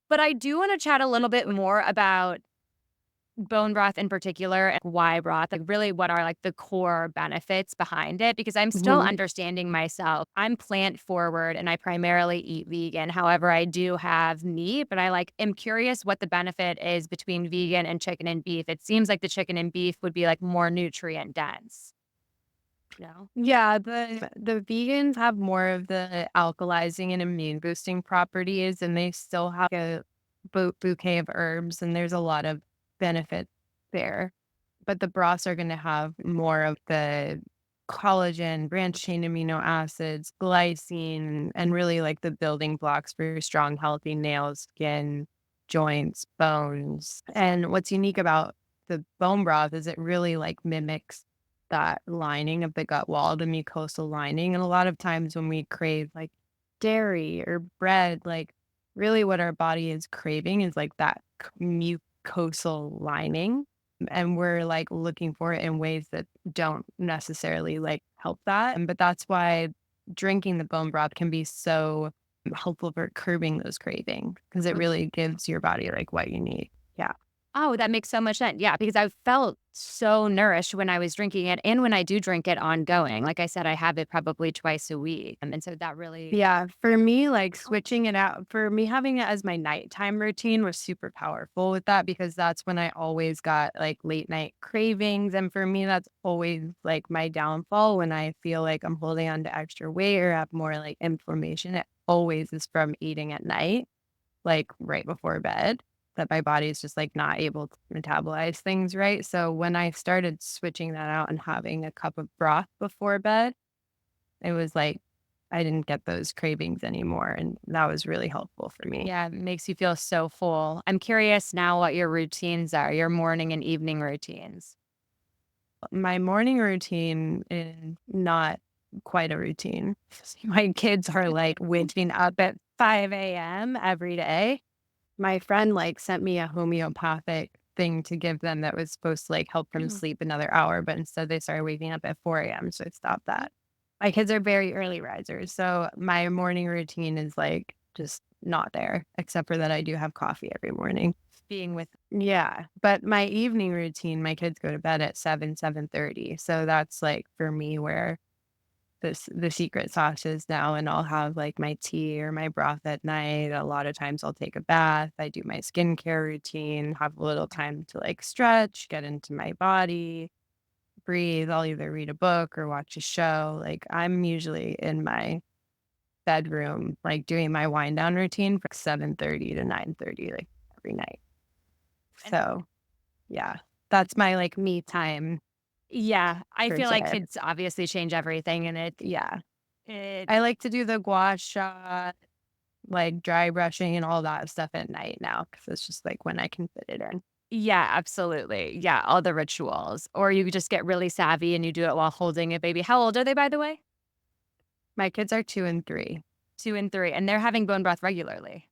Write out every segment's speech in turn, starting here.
But I do want to chat a little bit more about bone broth in particular and why broth, like really what are like the core benefits behind it, because I'm still Mhm. understanding myself. I'm plant forward and I primarily eat vegan. However, I do have meat, but I like am curious what the benefit is between vegan and chicken and beef. It seems like the chicken and beef would be like more nutrient dense, you know? Yeah, the vegans have more of the alkalizing and immune boosting properties, and they still have a bouquet of herbs, and there's a lot of benefit there. But the broths are going to have more of the collagen, branched chain amino acids, glycine, and really like the building blocks for your strong, healthy nails, skin, joints, bones. And what's unique about the bone broth is it really like mimics that lining of the gut wall, the mucosal lining. And a lot of times when we crave like dairy or bread, like really what our body is craving is like that mucosal lining. And we're like looking for it in ways that don't necessarily like help that. But that's why drinking the bone broth can be so helpful for curbing those cravings because it really gives your body like what you need. Yeah. Oh, that makes so much sense. Yeah, because I felt so nourished when I was drinking it and when I do drink it ongoing. Like I said, I have it probably twice a week. And so that really, Yeah, for me, like switching it out, for me, having it as my nighttime routine was super powerful with that because that's when I always got like late night cravings. And for me, that's always like my downfall when I feel like I'm holding on to extra weight or have more like inflammation. It always is from eating at night, like right before bed, that my body is just like not able to metabolize things right. So when I started switching that out and having a cup of broth before bed, it was like I didn't get those cravings anymore, and that was really helpful for me. yeah, makes you feel so full. I'm curious now what your routines are, your morning and evening routines. My morning routine is not quite a routine. My kids are, like, waking up at 5 AM every day. My friend, like, sent me a homeopathic thing to give them that was supposed to, like, help them sleep another hour, but instead they started waking up at 4 AM, so I stopped that. My kids are very early risers, so my morning routine is, like, just not there, except for that I do have coffee every morning. Being with Yeah, but my evening routine, my kids go to bed at 7, 7:30, so that's, like, for me where the secret sauce is now, and I'll have, like, my tea or my broth at night. A lot of times I'll take a bath, I do my skincare routine, have a little time to, like, stretch, get into my body, breathe. I'll either read a book or watch a show. Like, I'm usually in my bedroom, like, doing my wind down routine from 7:30 to 9:30, like, every night. and So, yeah, that's my, like, me time yeah, I per feel like se. kids obviously change everything and Yeah. it I like to do the gua sha, like, dry brushing and all that stuff at night now because it's just, like, when I can fit it in. yeah, absolutely. Yeah, all the rituals. Or you just get really savvy and you do it while holding a baby. How old are they, by the way? My kids are 2 and 3. 2 and 3, and they're having bone broth regularly.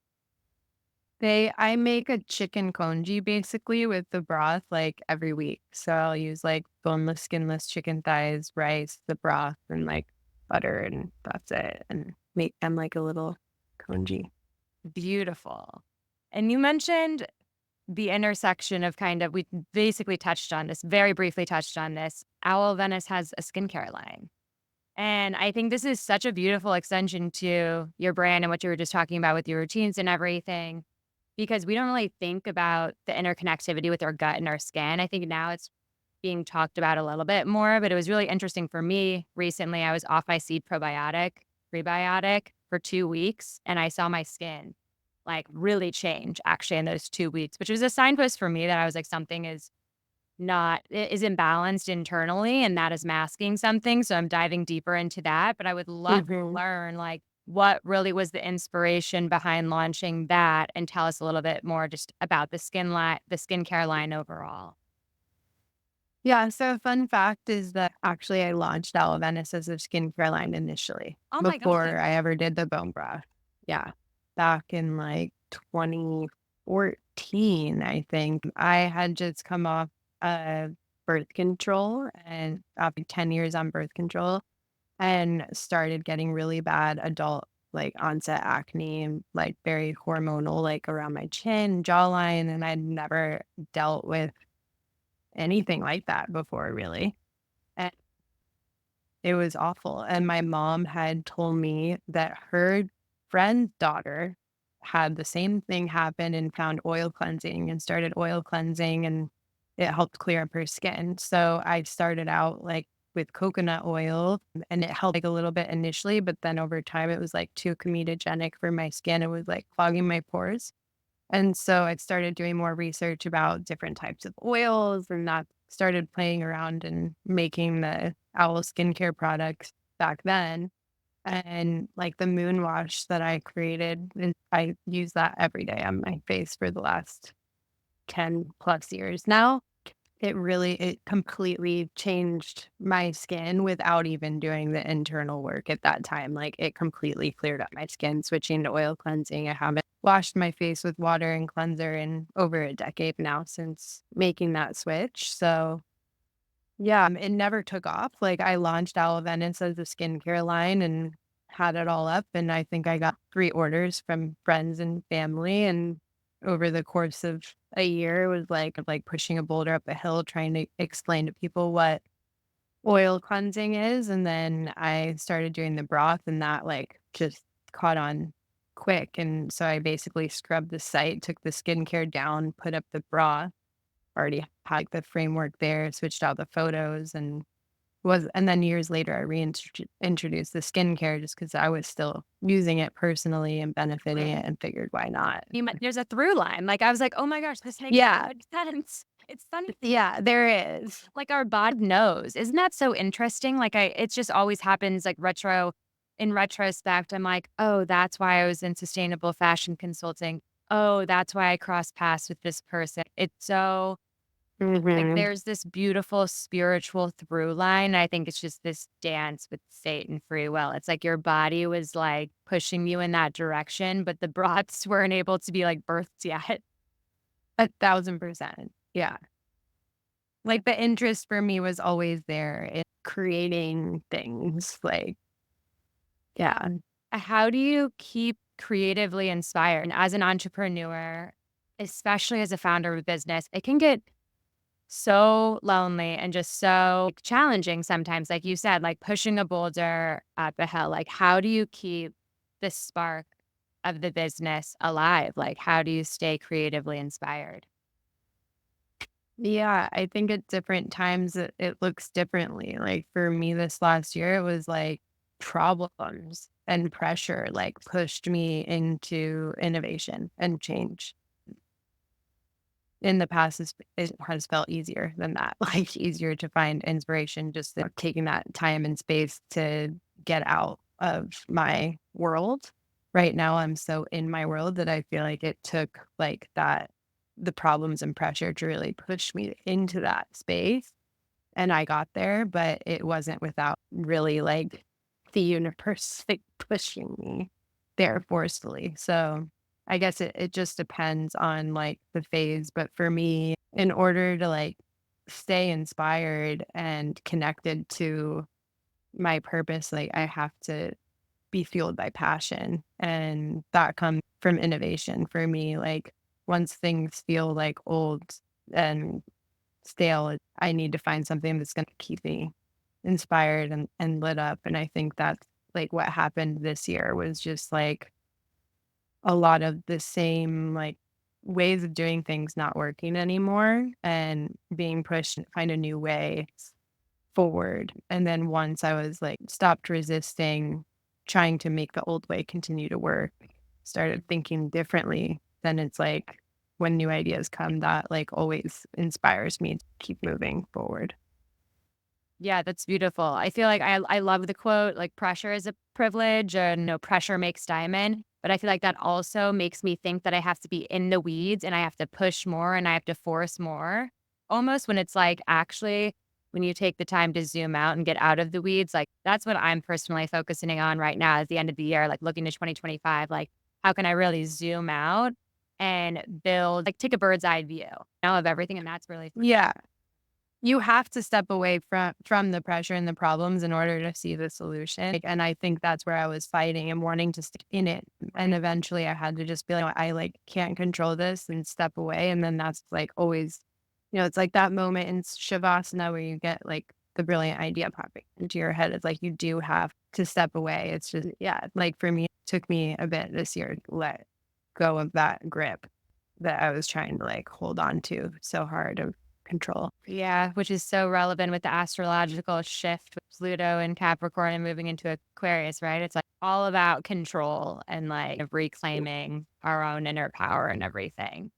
I make a chicken congee basically with the broth, like, every week. So I'll use, like, boneless, skinless chicken thighs, rice, the broth, and, like, butter, and that's it, and make them like a little congee. Beautiful. And you mentioned the intersection of kind of we basically touched on this, very briefly touched on this. OWL Venice has a skincare line. And I think this is such a beautiful extension to your brand and what you were just talking about with your routines and everything, because we don't really think about the interconnectivity with our gut and our skin. I think now it's being talked about a little bit more, but it was really interesting for me recently. I was off my seed prebiotic for 2 weeks, and I saw my skin like really change actually in those 2 weeks, which was a signpost for me that I was like, something is imbalanced internally and that is masking something. So I'm diving deeper into that. But I would love to Mhm. learn like what really was the inspiration behind launching that and tell us a little bit more just about the skincare line overall. Yeah, so a fun fact is that actually I launched Aloe Venice as a skincare line initially Oh my before God. I ever did the bone broth. Yeah, back in like 2014, I think. I had just come off birth control and after 10 years on birth control and started getting really bad adult like onset acne and like very hormonal, like around my chin, jawline, and I'd never dealt with anything like that before, really. And it was awful. And my mom had told me that her friend's daughter had the same thing happen and found oil cleansing and started oil cleansing, and it helped clear up her skin. So I started out like with coconut oil, and it helped like a little bit initially, but then over time it was like too comedogenic for my skin. It was like clogging my pores. And so I started doing more research about different types of oils, and that started playing around and making the owl skincare products back then. And like the moon wash that I created, and I use that every day on my face for the last 10 plus years now. It completely changed my skin without even doing the internal work at that time. Like, it completely cleared up my skin, switching to oil cleansing. I haven't washed my face with water and cleanser in over a decade now since making that switch. So, yeah, it never took off. Like, I launched OWL Venice as a skincare line and had it all up, and I think I got 3 orders from friends and family, and over the course of a year, it was like pushing a boulder up a hill trying to explain to people what oil cleansing is, and then I started doing the broth, and that, like, just caught on quick, and so I basically scrubbed the site, took the skincare down, put up the broth, already had like, the framework there, switched out the photos, and then years later, I introduced the skincare just because I was still using it personally and benefiting it and figured, "Why not?" There's a through line. Like, I was like, "Oh my gosh, this makes so Yeah. much sense." It's funny, Yeah, there is. like, our body knows. Isn't that so interesting? Like, it just always happens, like, in retrospect, I'm like, "Oh, that's why I was in sustainable fashion consulting. Oh, that's why I crossed paths with this person." It's so like, Mhm. there's this beautiful spiritual through line. I think it's just this dance with fate and free will. It's like your body was, like, pushing you in that direction, but the broths weren't able to be, like, birthed yet. 1,000%. Yeah. Like, the interest for me was always there in creating things, like yeah. How do you keep creatively inspired? And as an entrepreneur, especially as a founder of a business, it can get so lonely and just so challenging sometimes. Like you said, like pushing a boulder up a hill. Like, how do you keep the spark of the business alive? Like, how do you stay creatively inspired? Yeah, I think at different times it looks differently. Like, for me this last year, it was, like, problems and pressure, like, pushed me into innovation and change. In the past, it has felt easier than that, like, easier to find inspiration just taking that time and space to get out of my world. Right now, I'm so in my world that I feel like it took, like, the problems and pressure to really push me into that space, and I got there, but it wasn't without really, like, the universe, like, pushing me there forcefully. So, I guess it just depends on, like, the phase, but for me, in order to, like, stay inspired and connected to my purpose, like, I have to be fueled by passion, and that comes from innovation for me. Like, once things feel, like, old and stale, I need to find something that's gonna keep me inspired and lit up, and I think that's, like, what happened this year was just, like, a lot of the same, like, ways of doing things not working anymore and being pushed to find a new way forward, and then once I was, like, stopped resisting trying to make the old way continue to work, started thinking differently, then it's like when new ideas come, that, like, always inspires me to keep moving forward. Yeah, that's beautiful. I feel like I love the quote, like pressure is a privilege and no pressure makes diamond. But I feel like that also makes me think that I have to be in the weeds and I have to push more and I have to force more. Almost when it's like actually when you take the time to zoom out and get out of the weeds, like that's what I'm personally focusing on right now at the end of the year, like looking to 2025, like how can I really zoom out and build, like take a bird's eye view, of everything. And that's really Yeah. You have to step away from the pressure and the problems in order to see the solution. Like, and I think that's where I was fighting and wanting to stick in it. And Right. eventually I had to just be like, I like can't control this and step away. And then that's like always, it's like that moment in Shavasana where you get like the brilliant idea popping into your head. It's like you do have to step away. It's just, yeah, like for me, it took me a bit this year to let go of that grip that I was trying to like hold on to so hard of control. Yeah, which is so relevant with the astrological shift with Pluto and Capricorn and moving into Aquarius, right? It's like all about control and like reclaiming our own inner power and everything.